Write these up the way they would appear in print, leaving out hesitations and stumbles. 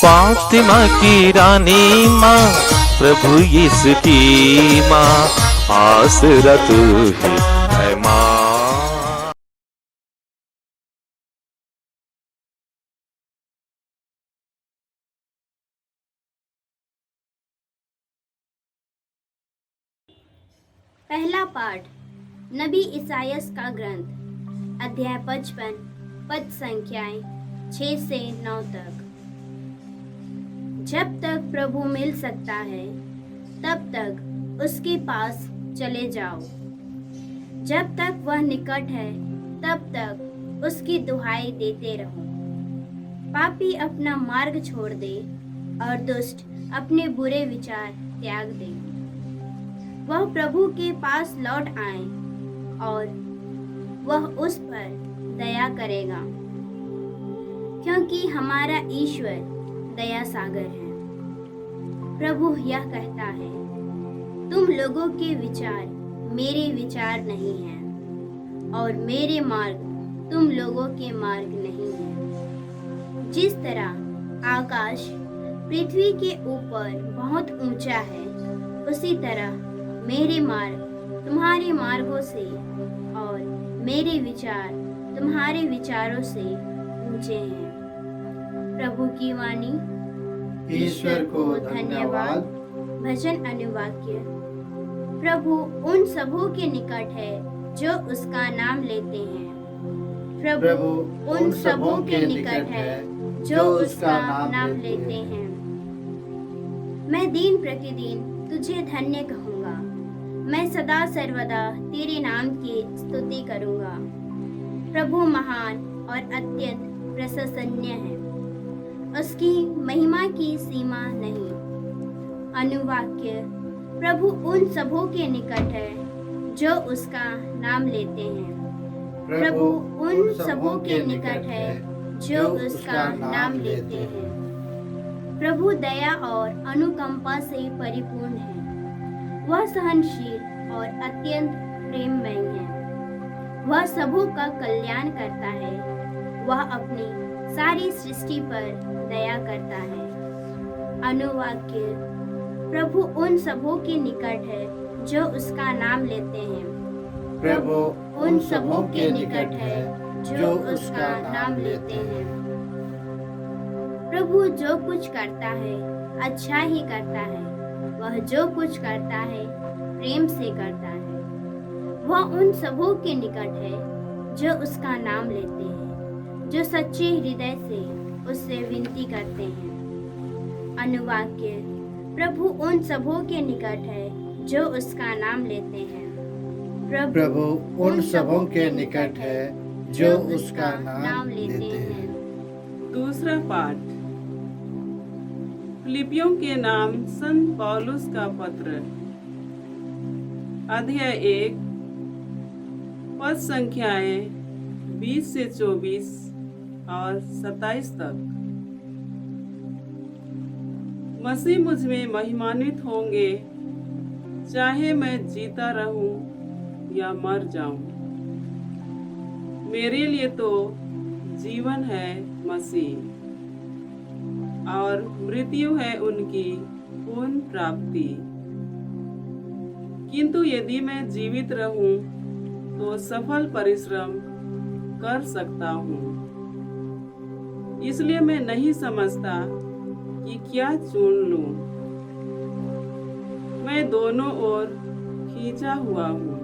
फातिमा की रानी माँ, प्रभु यीशु की माँ, आसरा तू ही है माँ। पहला पाठ नबी इसायास का ग्रंथ, अध्याय 55, पद संख्याएं 6 से 9 तक। जब तक प्रभु मिल सकता है तब तक उसके पास चले जाओ। जब तक वह निकट है तब तक उसकी दुहाई देते रहो। पापी अपना मार्ग छोड़ दे और दुष्ट अपने बुरे विचार त्याग दे। वह प्रभु के पास लौट आए और वह उस पर दया करेगा, क्योंकि हमारा ईश्वर दया सागर है। प्रभु यह कहता है, तुम लोगों के विचार मेरे विचार नहीं हैं और मेरे मार्ग तुम लोगों के मार्ग नहीं हैं। जिस तरह आकाश पृथ्वी के ऊपर बहुत ऊंचा है, उसी तरह मेरे मार्ग तुम्हारे मार्गों से और मेरे विचार तुम्हारे विचारों से ऊंचे हैं। प्रभु की वाणी। ईश्वर को धन्यवाद। भजन अनुवाक्य। प्रभु उन सबों के निकट है जो उसका नाम लेते हैं। प्रभु उन सबों के निकट है जो उसका नाम लेते हैं। मैं दिन प्रतिदिन तुझे धन्य कहूँगा। मैं सदा सर्वदा तेरे नाम की स्तुति करूँगा। प्रभु महान और अत्यंत प्रशंसनीय है, उसकी महिमा की सीमा नहीं। अनुवाक्य। प्रभु उन सबों के निकट है जो उसका नाम लेते हैं। प्रभु उन सबों के निकट है जो उसका नाम लेते हैं। प्रभु दया और अनुकंपा से परिपूर्ण है, वह सहनशील और अत्यंत प्रेममय है। वह सबों का कल्याण करता है, वह अपनी सारी सृष्टि पर दया करता है। अनुवाक्य। प्रभु उन सबों के निकट है जो उसका नाम लेते हैं। प्रभु उन सबों के निकट है जो उसका नाम लेते हैं। प्रभु जो कुछ करता है अच्छा ही करता है, वह जो कुछ करता है प्रेम से करता है। वह उन सबों के निकट है जो उसका नाम लेते हैं, जो सच्चे हृदय से उससे विनती करते हैं। अनुवाक्य। प्रभु उन सबों के निकट है जो उसका नाम लेते हैं। प्रभु उन सबों के निकट है जो उसका नाम लेते हैं। दूसरा पाठ फिलिपियों के नाम संत पौलुस का पत्र, अध्याय 1, पद संख्याएं 20 से 24 और 27 तक। मसीह मुझ में महिमान्वित होंगे, चाहे मैं जीता रहूं या मर जाऊं। मेरे लिए तो जीवन है मसीह और मृत्यु है उनकी पूर्ण प्राप्ति। किंतु यदि मैं जीवित रहूं तो सफल परिश्रम कर सकता हूं। इसलिए मैं नहीं समझता कि क्या चुन लूं। मैं दोनों ओर खींचा हुआ हूं।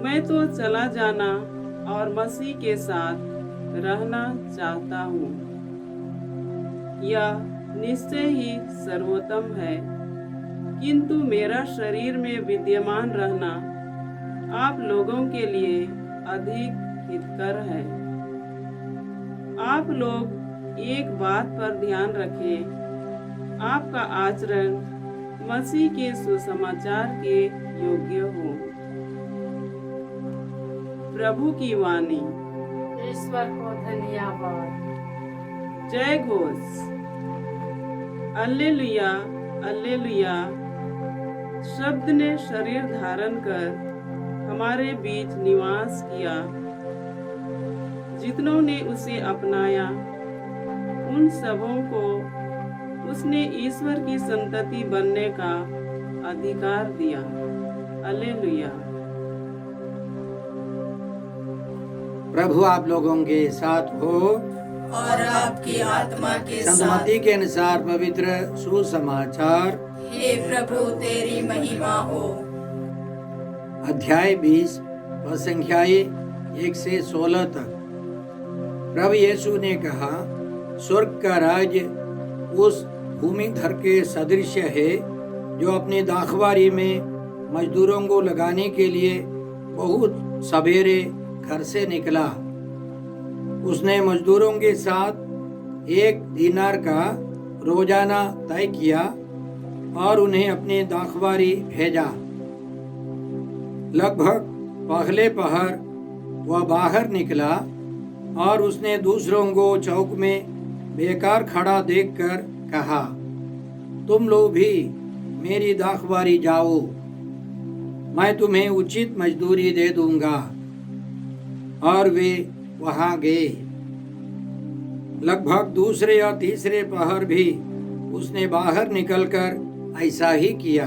मैं तो चला जाना और मसीह के साथ रहना चाहता हूँ। यह निश्चय ही सर्वोत्तम है, किंतु मेरा शरीर में विद्यमान रहना आप लोगों के लिए अधिक हितकर है। आप लोग एक बात पर ध्यान रखें, आपका आचरण मसीह के सुसमाचार के योग्य हो। प्रभु की वाणी। ईश्वर को धन्यवाद। जय घोष। Alleluia alleluia. शब्द ने शरीर धारण कर हमारे बीच निवास किया। जितनों ने उसे अपनाया उन सबों को उसने ईश्वर की संतति बनने का अधिकार दिया। हालेलुया। प्रभु आप लोगों के साथ हो और आपकी आत्मा के साथ। संतमती के अनुसार पवित्र सुसमाचार हे प्रभु तेरी महिमा हो। अध्याय 20 पद संख्या 1 से 16 तक। प्रभु यीशु ने कहा, स्वर्ग का राज्य उस भूमिधर के सदृश है जो अपनी दाखवारी में मजदूरों को लगाने के लिए बहुत सवेरे घर से निकला। उसने मजदूरों के साथ 1 दीनार का रोजाना तय किया और उन्हें अपनी दाखवारी भेजा। लगभग पहले पहर वह बाहर निकला और उसने दूसरों को चौक में बेकार खड़ा देखकर कहा, तुम लोग भी मेरी दाखवारी जाओ, मैं तुम्हें उचित मजदूरी दे दूंगा। और वे वहां गए। लगभग दूसरे या तीसरे पहर भी उसने बाहर निकलकर ऐसा ही किया।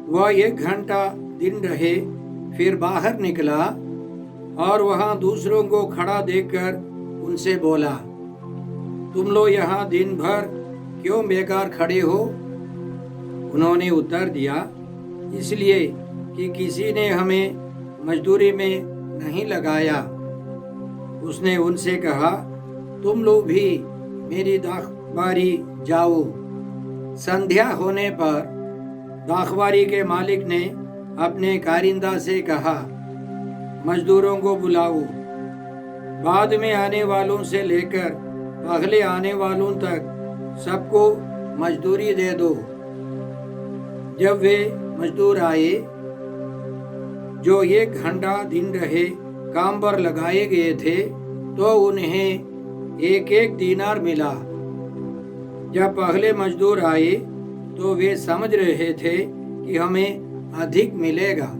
वह 1 घंटा दिन रहे, फिर बाहर निकला और वहां दूसरों को खड़ा देखकर उनसे बोला, तुम लोग यहाँ दिन भर क्यों बेकार खड़े हो? उन्होंने उत्तर दिया, इसलिए कि किसी ने हमें मजदूरी में नहीं लगाया। उसने उनसे कहा, तुम लोग भी मेरी दाखवारी जाओ। संध्या होने पर दाखवारी के मालिक ने अपने कारिंदा से कहा, मजदूरों को बुलाओ, बाद में आने वालों से लेकर पहले आने वालों तक सबको मजदूरी दे दो। जब वे मजदूर आए जो 1 घंटा दिन रहे काम पर लगाए गए थे, तो उन्हें 1 दीनार मिला। जब पहले मजदूर आए तो वे समझ रहे थे कि हमें अधिक मिलेगा,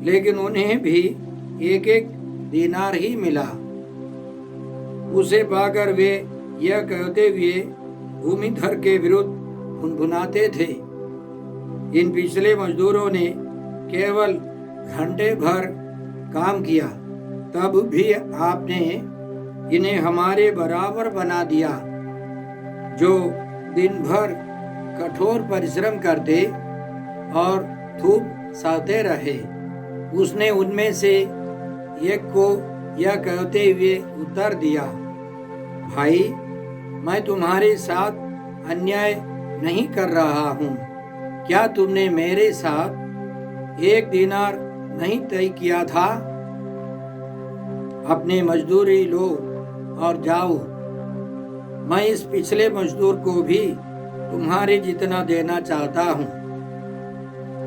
लेकिन उन्हें भी 1 दीनार ही मिला। उसे पाकर वे यह कहते हुए भूमिधर के विरुद्ध भुनभुनाते थे, इन पिछले मजदूरों ने केवल घंटे भर काम किया, तब भी आपने इन्हें हमारे बराबर बना दिया, जो दिन भर कठोर परिश्रम करते और धूप सहते रहे। उसने उनमें से एक को यह कहते हुए उत्तर दिया, भाई, मैं तुम्हारे साथ अन्याय नहीं कर रहा हूँ। क्या तुमने मेरे साथ 1 दीनार नहीं तय किया था? अपनी मजदूरी लो और जाओ। मैं इस पिछले मजदूर को भी तुम्हारे जितना देना चाहता हूँ।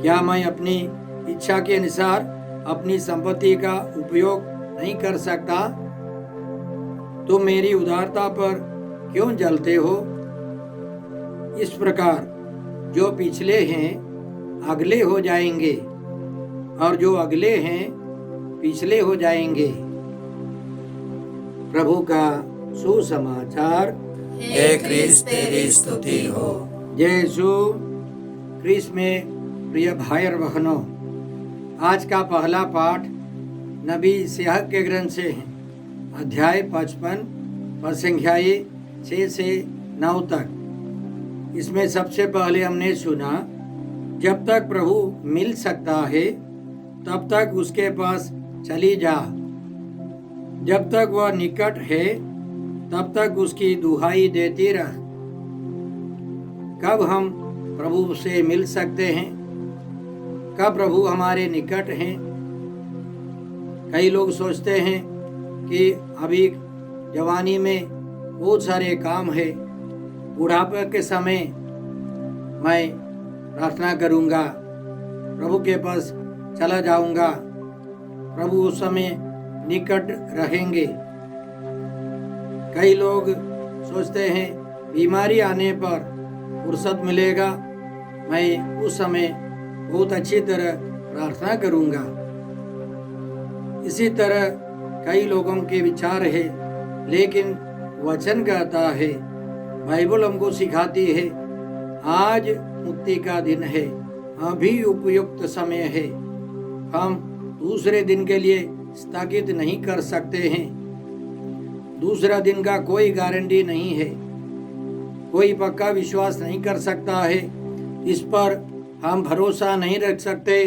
क्या मैं अपनी इच्छा के अनुसार अपनी संपत्ति का उपयोग नहीं कर सकता? तुम मेरी उदारता पर क्यों जलते हो? इस प्रकार जो पिछले हैं अगले हो जाएंगे और जो अगले हैं पिछले हो जाएंगे। प्रभु का सुसमाचार। हे क्रिस्त तेरी स्तुति हो। जय यीशु क्रिस्त में प्रिय भाई और बहनों, आज का पहला पाठ नबी यशायाह के ग्रंथ से है। अध्याय 55 पद संख्या 6 से 9 तक। इसमें सबसे पहले हमने सुना, जब तक प्रभु मिल सकता है तब तक उसके पास चली जा। जब तक वह निकट है तब तक उसकी दुहाई देती रह। कब हम प्रभु से मिल सकते हैं? कब प्रभु हमारे निकट हैं? कई लोग सोचते हैं कि अभी जवानी में बहुत सारे काम है, बुढ़ापे के समय मैं प्रार्थना करूंगा, प्रभु के पास चला जाऊंगा, प्रभु उस समय निकट रहेंगे। कई लोग सोचते हैं बीमारी आने पर फुर्सत मिलेगा, मैं उस समय बहुत अच्छी तरह प्रार्थना करूंगा। इसी तरह कई लोगों के विचार है, लेकिन वचन कहता है, बाइबल हमको सिखाती है, आज मुक्ति का दिन है, अभी उपयुक्त समय है। हम दूसरे दिन के लिए स्थगित नहीं कर सकते हैं। दूसरा दिन का कोई गारंटी नहीं है, कोई पक्का विश्वास नहीं कर सकता है। इस पर हम भरोसा नहीं रख सकते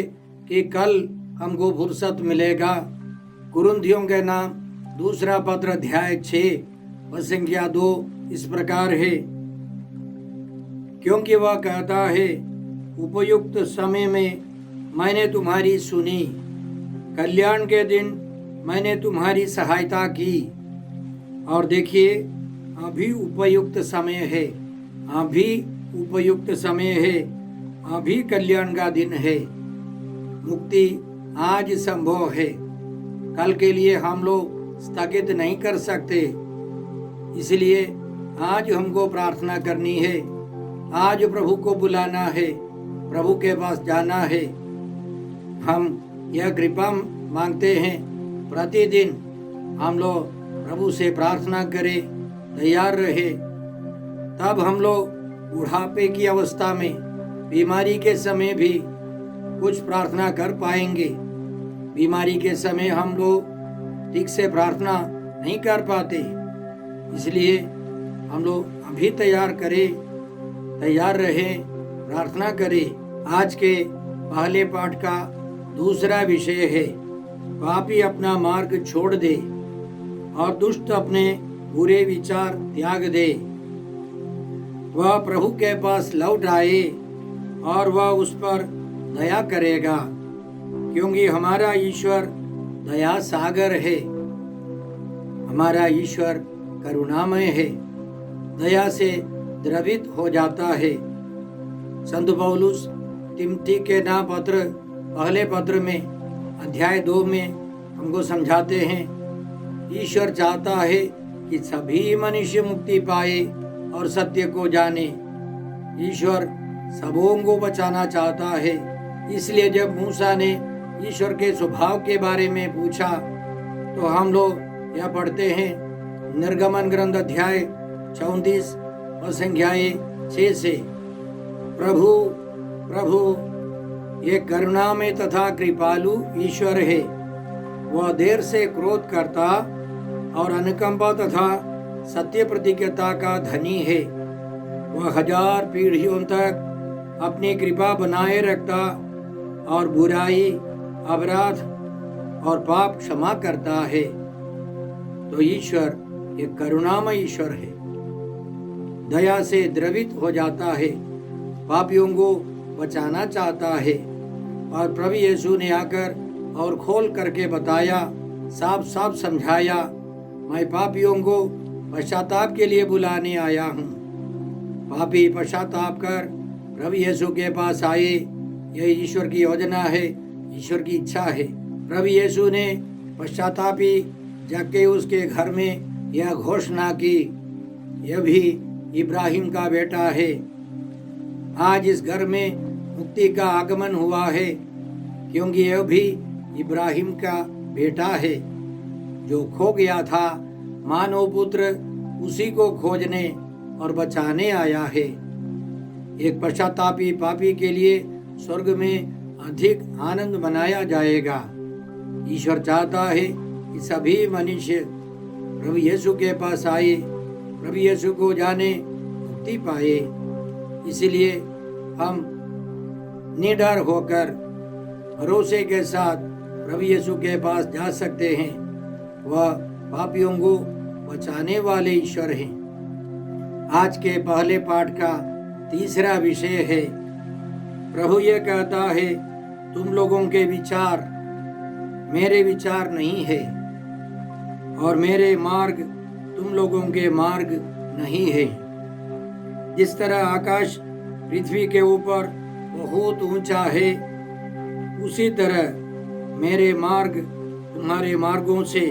कि कल हमको फुर्सत मिलेगा। कुरिन्थियों के नाम दूसरा पत्र अध्याय 6 और संख्या 2 इस प्रकार है, क्योंकि वह कहता है, उपयुक्त समय में मैंने तुम्हारी सुनी, कल्याण के दिन मैंने तुम्हारी सहायता की। और देखिए, अभी उपयुक्त समय है, अभी उपयुक्त समय है, अभी कल्याण का दिन है। मुक्ति आज संभव है, कल के लिए हम लोग स्थगित नहीं कर सकते। इसलिए आज हमको प्रार्थना करनी है, आज प्रभु को बुलाना है, प्रभु के पास जाना है। हम यह कृपा मांगते हैं, प्रतिदिन हम लोग प्रभु से प्रार्थना करें, तैयार रहे। तब हम लोग बुढ़ापे की अवस्था में, बीमारी के समय भी कुछ प्रार्थना कर पाएंगे। बीमारी के समय हम लोग ठीक से प्रार्थना नहीं कर पाते, इसलिए हम लोग अभी तैयार करें, तैयार रहें, प्रार्थना करें। आज के पहले पाठ का दूसरा विषय है, पापी अपना मार्ग छोड़ दे और दुष्ट अपने बुरे विचार त्याग दे। वह प्रभु के पास लौट आए और वह उस पर दया करेगा, क्योंकि हमारा ईश्वर दया सागर है, हमारा ईश्वर करुणामय है, दया से द्रवित हो जाता है। संत पौलुस तिमोथी के नाम पत्र पहले पत्र में अध्याय 2 में हमको समझाते हैं, ईश्वर चाहता है कि सभी मनुष्य मुक्ति पाए और सत्य को जाने। ईश्वर सबों को बचाना चाहता है। इसलिए जब मूसा ने ईश्वर के स्वभाव के बारे में पूछा, तो हम लोग यह पढ़ते हैं, निर्गमन ग्रंथ अध्याय 34 और संख्याएं 6 से, प्रभु प्रभु ये करुणामय तथा कृपालु ईश्वर है, वह देर से क्रोध करता और अनुकंपा तथा सत्य प्रतिज्ञता का धनी है। वह 1000 पीढ़ियों तक अपनी कृपा बनाए रखता और बुराई, अपराध और पाप क्षमा करता है। तो ईश्वर एक करुणामय ईश्वर है, दया से द्रवित हो जाता है, पापियों को बचाना चाहता है। और प्रभु यीशु ने आकर और खोल करके बताया, साफ साफ समझाया, मैं पापियों को पश्चाताप के लिए बुलाने आया हूँ। पापी पश्चाताप कर प्रभु यीशु के पास आए, यह ईश्वर की योजना है, ईश्वर की इच्छा है। प्रभु यीशु ने पश्चातापी जाके उसके घर में यह घोषणा की, यह भी इब्राहिम का बेटा है। आज इस घर में मुक्ति का आगमन हुआ है, क्योंकि यह भी इब्राहिम का बेटा है, जो खो गया था। मानव पुत्र उसी को खोजने और बचाने आया है। एक पश्चातापी पापी के लिए स्वर्ग में अधिक आनंद मनाया जाएगा। ईश्वर चाहता है कि सभी मनुष्य प्रभु यीशु के पास आए, प्रभु यीशु को जाने, मुक्ति पाए। इसलिए हम निडर होकर भरोसे के साथ प्रभु यीशु के पास जा सकते हैं। वह पापियों को बचाने वाले ईश्वर हैं। आज के पहले पाठ का तीसरा विषय है, प्रभु ये कहता है, तुम लोगों के विचार मेरे विचार नहीं है और मेरे मार्ग तुम लोगों के मार्ग नहीं है। जिस तरह आकाश पृथ्वी के ऊपर बहुत ऊंचा है, उसी तरह मेरे मार्ग तुम्हारे मार्गों से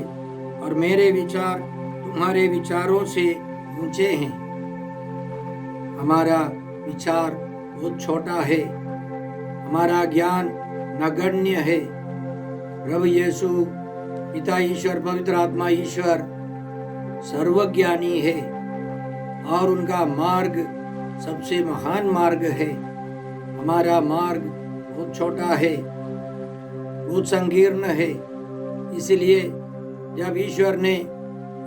और मेरे विचार तुम्हारे विचारों से ऊंचे हैं। हमारा विचार बहुत छोटा है, हमारा ज्ञान नगण्य है। प्रभु यीशु, पिता ईश्वर, पवित्र आत्मा ईश्वर सर्वज्ञानी है और उनका मार्ग सबसे महान मार्ग है। हमारा मार्ग बहुत छोटा है, बहुत संकीर्ण है। इसलिए जब ईश्वर ने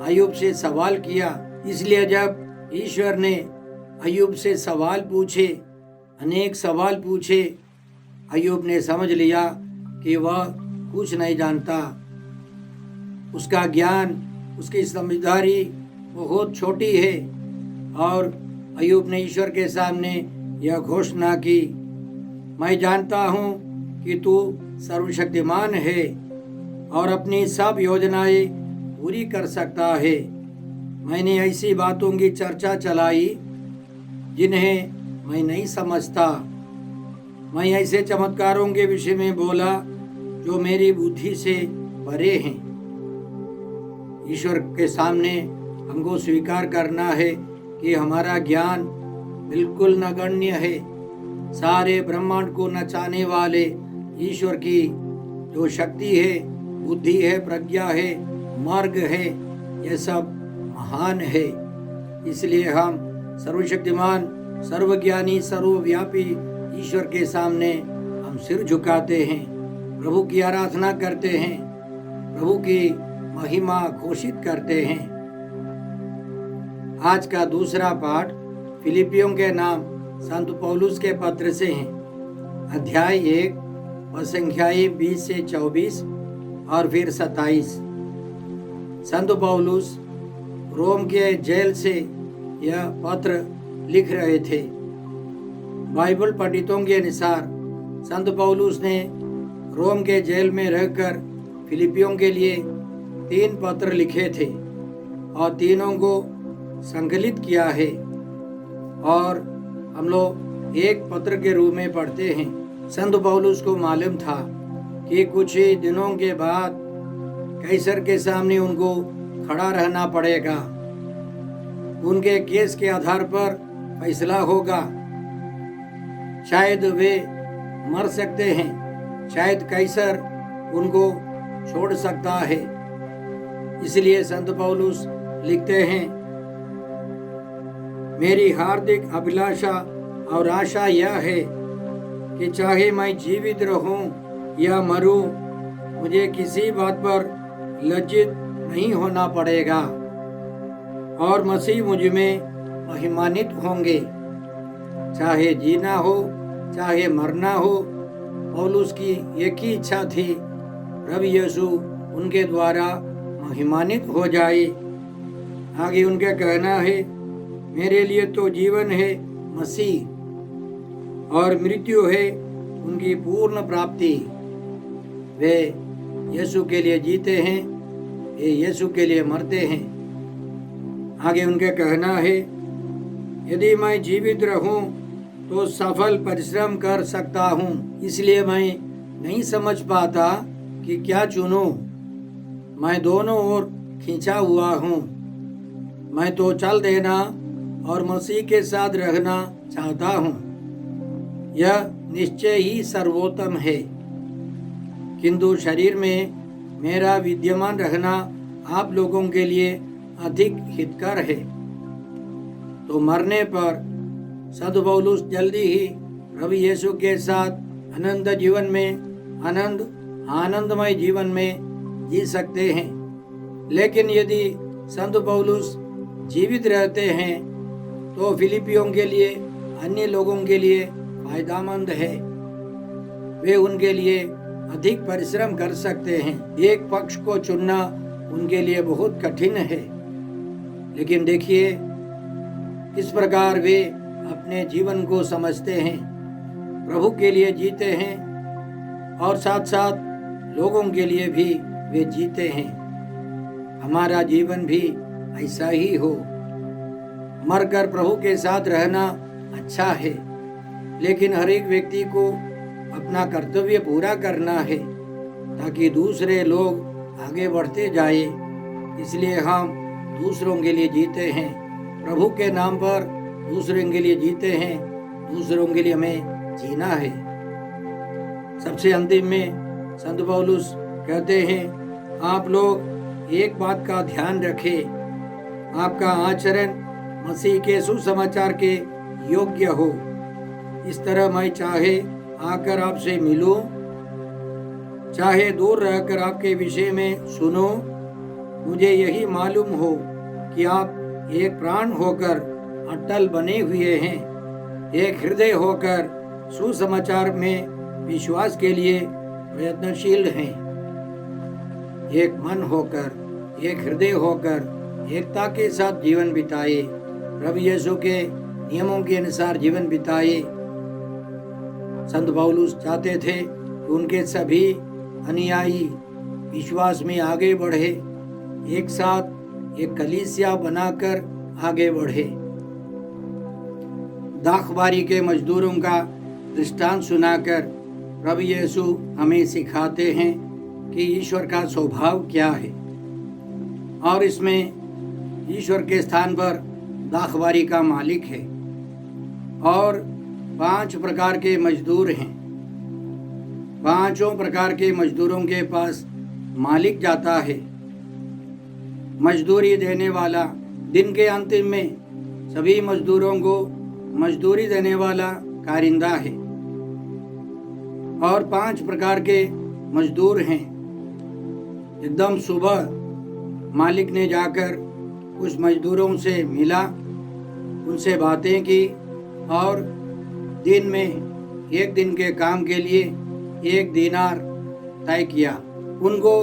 अय्यूब से सवाल किया, अय्यूब से सवाल पूछे, अनेक सवाल पूछे, अय्यूब ने समझ लिया कि वह कुछ नहीं जानता। उसका ज्ञान, उसकी समझदारी बहुत छोटी है। और अय्यूब ने ईश्वर के सामने यह घोषणा की, मैं जानता हूँ कि तू सर्वशक्तिमान है और अपनी सब योजनाएं पूरी कर सकता है। मैंने ऐसी बातों की चर्चा चलाई जिन्हें मैं नहीं समझता। मैं ऐसे चमत्कारों के विषय में बोला जो मेरी बुद्धि से परे हैं। ईश्वर के सामने हमको स्वीकार करना है कि हमारा ज्ञान बिल्कुल नगण्य है। सारे ब्रह्मांड को नचाने वाले ईश्वर की जो शक्ति है, बुद्धि है, प्रज्ञा है, मार्ग है, यह सब महान है। इसलिए हम सर्वशक्तिमान, सर्वज्ञानी, सर्वव्यापी ईश्वर के सामने हम सिर झुकाते हैं, प्रभु की आराधना करते हैं, प्रभु की महिमा घोषित करते हैं। आज का दूसरा पाठ फिलिपियों के नाम संत पौलुस के पत्र से है। अध्याय 1 और संख्याएं 20 से 24 और फिर 27। संत पौलुस रोम के जेल से यह पत्र लिख रहे थे। बाइबल पंडितों के अनुसार संत पौलुस ने रोम के जेल में रहकर फिलिपियों के लिए 3 पत्र लिखे थे और तीनों को संकलित किया है और हम लोग एक पत्र के रूप में पढ़ते हैं। संत पौलुस को मालूम था कि कुछ ही दिनों के बाद कैसर के सामने उनको खड़ा रहना पड़ेगा। उनके केस के आधार पर फैसला होगा। शायद वे मर सकते हैं, शायद कैसर उनको छोड़ सकता है। इसलिए संत पौलुस लिखते हैं, मेरी हार्दिक अभिलाषा और आशा यह है कि चाहे मैं जीवित रहूं या मरूं, मुझे किसी बात पर लज्जित नहीं होना पड़ेगा और मसीह मुझ में महिमान्वित होंगे। चाहे जीना हो चाहे मरना हो, पौलुस की एक ही इच्छा थी, प्रभु यीशु उनके द्वारा महिमान्वित हो जाए। आगे उनका कहना है, मेरे लिए तो जीवन है मसीह और मृत्यु है उनकी पूर्ण प्राप्ति। वे यीशु के लिए जीते हैं, वे यीशु के लिए मरते हैं। आगे उनका कहना है, यदि मैं जीवित रहूं तो सफल परिश्रम कर सकता हूं। इसलिए मैं नहीं समझ पाता कि क्या चुनूं। मैं दोनों ओर खींचा हुआ हूं। मैं तो चल देना और मसीह के साथ रहना चाहता हूं। यह निश्चय ही सर्वोत्तम है, किंतु शरीर में मेरा विद्यमान रहना आप लोगों के लिए अधिक हितकर है। तो मरने पर संत पौलुस जल्दी ही प्रभु यीशु के साथ आनंदमय जीवन में जी सकते हैं। लेकिन यदि संत पौलुस जीवित रहते हैं तो फिलिपियों के लिए, अन्य लोगों के लिए फायदेमंद है। वे उनके लिए अधिक परिश्रम कर सकते हैं। एक पक्ष को चुनना उनके लिए बहुत कठिन है। लेकिन देखिए किस प्रकार वे अपने जीवन को समझते हैं, प्रभु के लिए जीते हैं और साथ साथ लोगों के लिए भी वे जीते हैं। हमारा जीवन भी ऐसा ही हो। मरकर प्रभु के साथ रहना अच्छा है, लेकिन हर एक व्यक्ति को अपना कर्तव्य पूरा करना है ताकि दूसरे लोग आगे बढ़ते जाए। इसलिए हम दूसरों के लिए जीते हैं, प्रभु के नाम पर दूसरों के लिए जीते हैं, दूसरों के लिए हमें जीना है। सबसे अंतिम में संत पौलुस कहते हैं, आप लोग एक बात का ध्यान रखें आपका आचरण मसीह के सुसमाचार के योग्य हो। इस तरह मैं चाहे आकर आपसे मिलूं, चाहे दूर रहकर आपके विषय में सुनो, मुझे यही मालूम हो कि आप एक प्राण होकर अटल बने हुए हैं, एक हृदय होकर सुसमाचार में विश्वास के लिए प्रयत्नशील हैं, एक मन होकर, एक हृदय होकर एकता के साथ जीवन बिताए, प्रभु यीशु के नियमों के अनुसार जीवन बिताए। संत पौलुस चाहते थे कि उनके सभी अनुयायी विश्वास में आगे बढ़े, एक साथ एक कलीसिया बनाकर आगे बढ़े। दाखबारी के मजदूरों का दृष्टांत सुनाकर प्रभु यीशु हमें सिखाते हैं कि ईश्वर का स्वभाव क्या है, और इसमें ईश्वर के स्थान पर दाखबारी का मालिक है और 5 प्रकार के मजदूर हैं। 5 प्रकार के मजदूरों के पास मालिक जाता है। मजदूरी देने वाला दिन के अंतिम में सभी मजदूरों को मजदूरी देने वाला कारिंदा है। और 5 प्रकार के मजदूर हैं। एकदम सुबह मालिक ने जाकर उस मजदूरों से मिला, उनसे बातें की और दिन में 1 दिन के काम के लिए 1 दीनार तय किया। उनको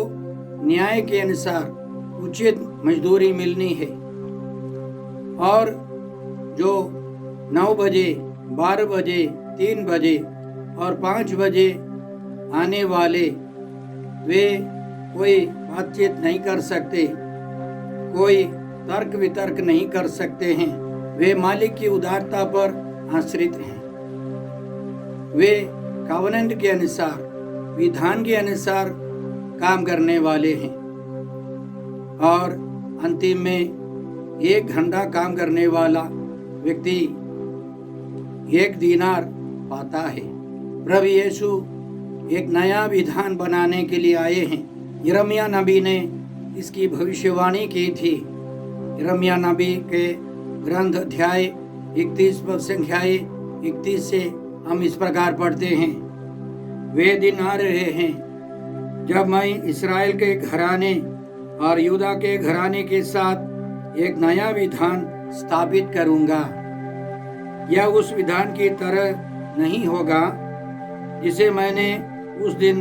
न्याय के अनुसार उचित मजदूरी मिलनी है। और जो 9 बजे, 12 बजे, 3 बजे और 5 बजे आने वाले, वे कोई बातचीत नहीं कर सकते, कोई तर्क वितर्क नहीं कर सकते हैं। वे मालिक की उदारता पर आश्रित हैं। वे कवनेंट के अनुसार, विधान के अनुसार काम करने वाले हैं। और अंतिम में 1 घंटा काम करने वाला व्यक्ति 1 दीनार पाता है। प्रभु यीशु एक नया विधान बनाने के लिए आए हैं। यिर्मयाह नबी ने इसकी भविष्यवाणी की थी। यिर्मयाह नबी के ग्रंथ अध्याय 31 पद संख्या 31 से हम इस प्रकार पढ़ते हैं। वे दिन आ रहे हैं जब मैं इस्राएल के घराने और यूदा के घराने के साथ एक नया विधान स्थापित करूंगा। यह उस विधान की तरह नहीं होगा जिसे मैंने उस दिन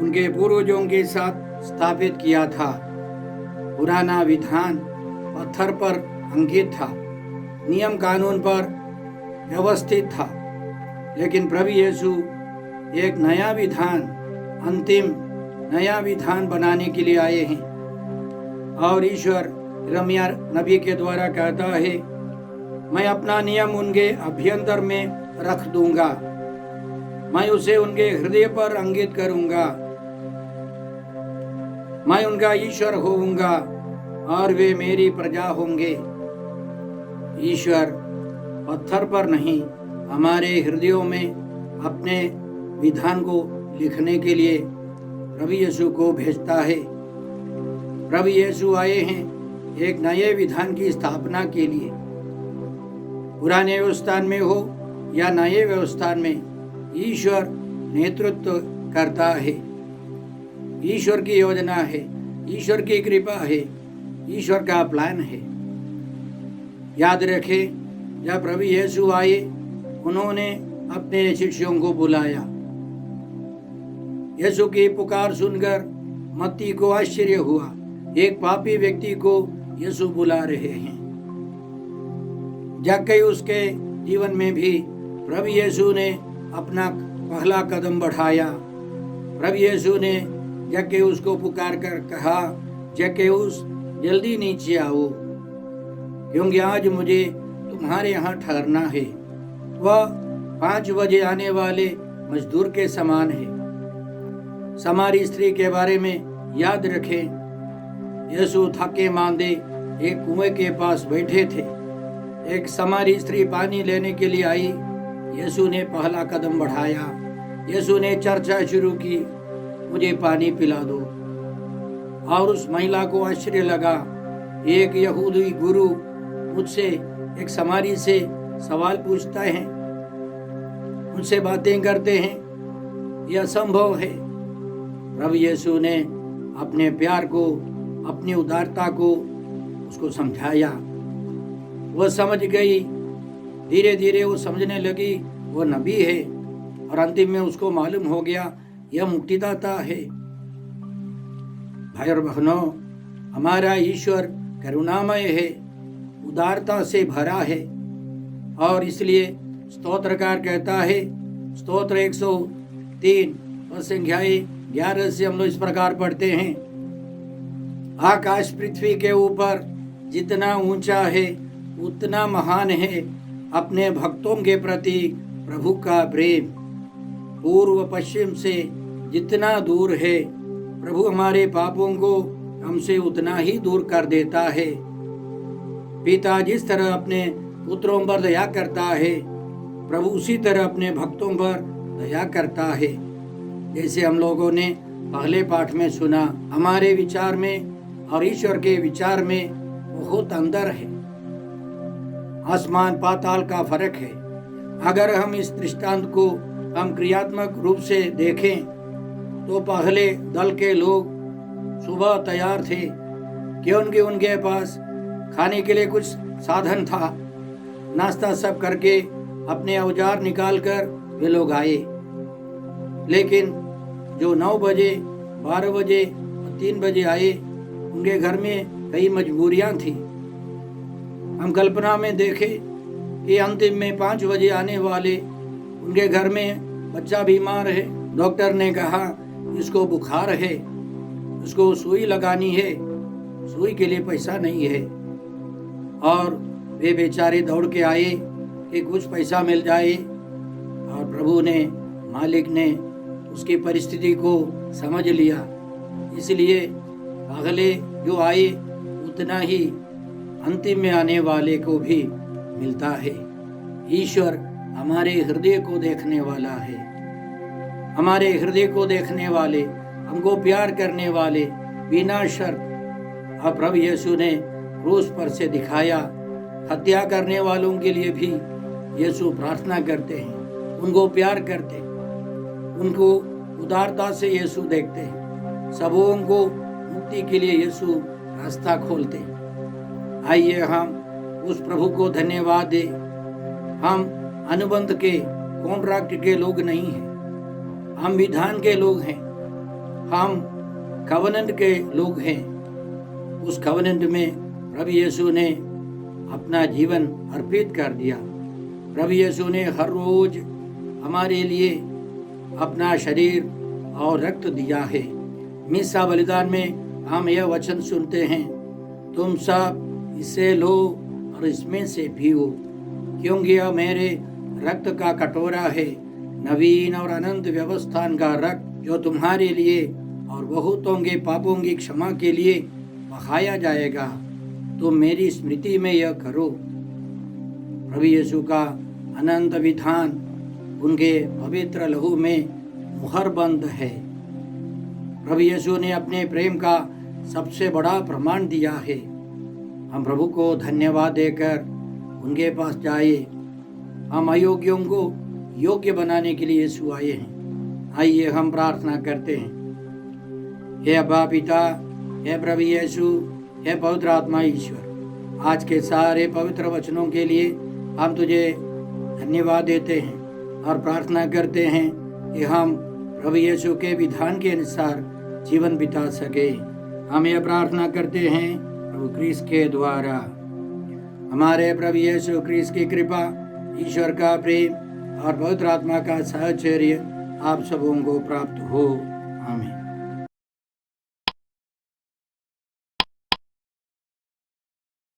उनके पूर्वजों के साथ स्थापित किया था। पुराना विधान पत्थर पर अंकित था, नियम कानून पर व्यवस्थित था, लेकिन प्रभु यीशु एक नया विधान, अंतिम नया विधान बनाने के लिए आए हैं। और ईश्वर यिर्मयाह नबी के द्वारा कहता है, मैं अपना नियम उनके अभ्यंतर में रख दूंगा, मैं उसे उनके हृदय पर अंकित करूंगा, मैं उनका ईश्वर होऊंगा और वे मेरी प्रजा होंगे। ईश्वर पत्थर पर नहीं, हमारे हृदयों में अपने विधान को लिखने के लिए प्रभु यीशु को भेजता है। प्रभु यीशु आए हैं एक नए विधान की स्थापना के लिए। पुराने व्यवस्थान में हो या नए व्यवस्थान में, ईश्वर नेतृत्व करता है। ईश्वर की योजना है, ईश्वर की कृपा है, ईश्वर का प्लान है। याद रखें, जब प्रभु यीशु आए, उन्होंने अपने शिष्यों को बुलाया। यीशु की पुकार सुनकर मत्ती को आश्चर्य हुआ, एक पापी व्यक्ति को यीशु बुला रहे हैं। जक्कई उसके जीवन में भी प्रभु यीशु ने अपना पहला कदम बढ़ाया। प्रभु यीशु ने जक्कई उसको पुकार कर कहा, जक्केउस जल्दी नीचे आओ, क्योंकि आज मुझे तुम्हारे यहाँ ठहरना है। वह 5 बजे आने वाले मजदूर के समान है। समारी स्त्री के बारे में याद रखें, यीशु थके मांदे एक कुएं के पास बैठे थे। एक समारी स्त्री पानी लेने के लिए आई। यीशु ने पहला कदम बढ़ाया। यीशु ने चर्चा शुरू की, मुझे पानी पिला दो। और उस महिला को आश्चर्य लगा, एक यहूदी गुरु मुझसे एक समारी से सवाल पूछता है, मुझसे बातें करते हैं, यह असंभव है। प्रभु यीशु ने अपने प्यार को, अपनी उदारता को उसको समझाया। वह समझ गई, धीरे धीरे वो समझने लगी वो नबी है, और अंतिम में उसको मालूम हो गया यह मुक्तिदाता है। भाई और बहनों, हमारा ईश्वर करुणामय है, उदारता से भरा है, और इसलिए स्तोत्रकार कहता है, स्तोत्र 103 और संख्याएं 11 से हम लोग इस प्रकार पढ़ते हैं। आकाश पृथ्वी के ऊपर जितना ऊंचा है उतना महान है अपने भक्तों के प्रति प्रभु का प्रेम। पूर्व पश्चिम से जितना दूर है प्रभु हमारे पापों को हमसे उतना ही दूर कर देता है। पिता जिस तरह अपने पुत्रों पर दया करता है, प्रभु उसी तरह अपने भक्तों पर दया करता है। जैसे हम लोगों ने पहले पाठ में सुना, हमारे विचार में और ईश्वर के विचार में बहुत अंतर है, आसमान पाताल का फर्क है। अगर हम इस दृष्टांत को हम क्रियात्मक रूप से देखें तो पहले दल के लोग सुबह तैयार थे क्योंकि उनके पास खाने के लिए कुछ साधन था। नाश्ता सब करके अपने औजार निकाल कर वे लोग आए। लेकिन जो 9 बजे, 12 बजे, 3 बजे आए, उनके घर में कई मजबूरियां थी। हम कल्पना में देखें कि अंतिम में 5 बजे आने वाले, उनके घर में बच्चा बीमार है, डॉक्टर ने कहा इसको बुखार है, उसको सुई लगानी है, सुई के लिए पैसा नहीं है, और वे बेचारे दौड़ के आए कि कुछ पैसा मिल जाए। और प्रभु ने, मालिक ने उसकी परिस्थिति को समझ लिया, इसलिए अगले जो आए उतना ही अंतिम में आने वाले को भी मिलता है। ईश्वर हमारे हृदय को देखने वाला है, हमारे हृदय को देखने वाले, हमको प्यार करने वाले बिना शर्त। अब प्रभु यीशु ने क्रूस पर से दिखाया, हत्या करने वालों के लिए भी यीशु प्रार्थना करते हैं, उनको प्यार करते हैं, उनको उदारता से यीशु देखते हैं, सबों को मुक्ति के लिए यीशु रास्ता खोलते हैं। आइए हम उस प्रभु को धन्यवाद दें। हम अनुबंध के, कॉन्ट्रैक्ट के लोग नहीं हैं, हम विधान के लोग हैं, हम कवनेंट के लोग हैं। उस कवनेंट में प्रभु यीशु ने अपना जीवन अर्पित कर दिया। प्रभु यीशु ने हर रोज हमारे लिए अपना शरीर और रक्त दिया है। मिसा बलिदान में हम यह वचन सुनते हैं, तुम सब इसे लो और इसमें से पियो, क्योंकि यह मेरे रक्त का कटोरा है, नवीन और अनंत व्यवस्थान का रक्त, जो तुम्हारे लिए और बहुतों के पापों की क्षमा के लिए बहाया जाएगा। तुम मेरी स्मृति में यह करो। प्रभु यीशु का अनंत विधान उनके पवित्र लहू में मुहरबंद है। प्रभु यीशु ने अपने प्रेम का सबसे बड़ा प्रमाण दिया है। हम प्रभु को धन्यवाद देकर उनके पास जाए। हम अयोग्यों को योग्य बनाने के लिए यीशु आए हैं। आइए हम प्रार्थना करते हैं। हे अब्बा पिता, हे प्रभु यीशु, हे पवित्र आत्मा ईश्वर, आज के सारे पवित्र वचनों के लिए हम तुझे धन्यवाद देते हैं और प्रार्थना करते हैं कि हम प्रभु यीशु के विधान के अनुसार जीवन बिता सके। हम यह प्रार्थना करते हैं प्रभु क्रिस्त के द्वारा। हमारे प्रभु यीशु क्रिस्त की कृपा, ईश्वर का प्रेम और पवित्र आत्मा का साहचर्य आप सबों को प्राप्त हो। आमीन।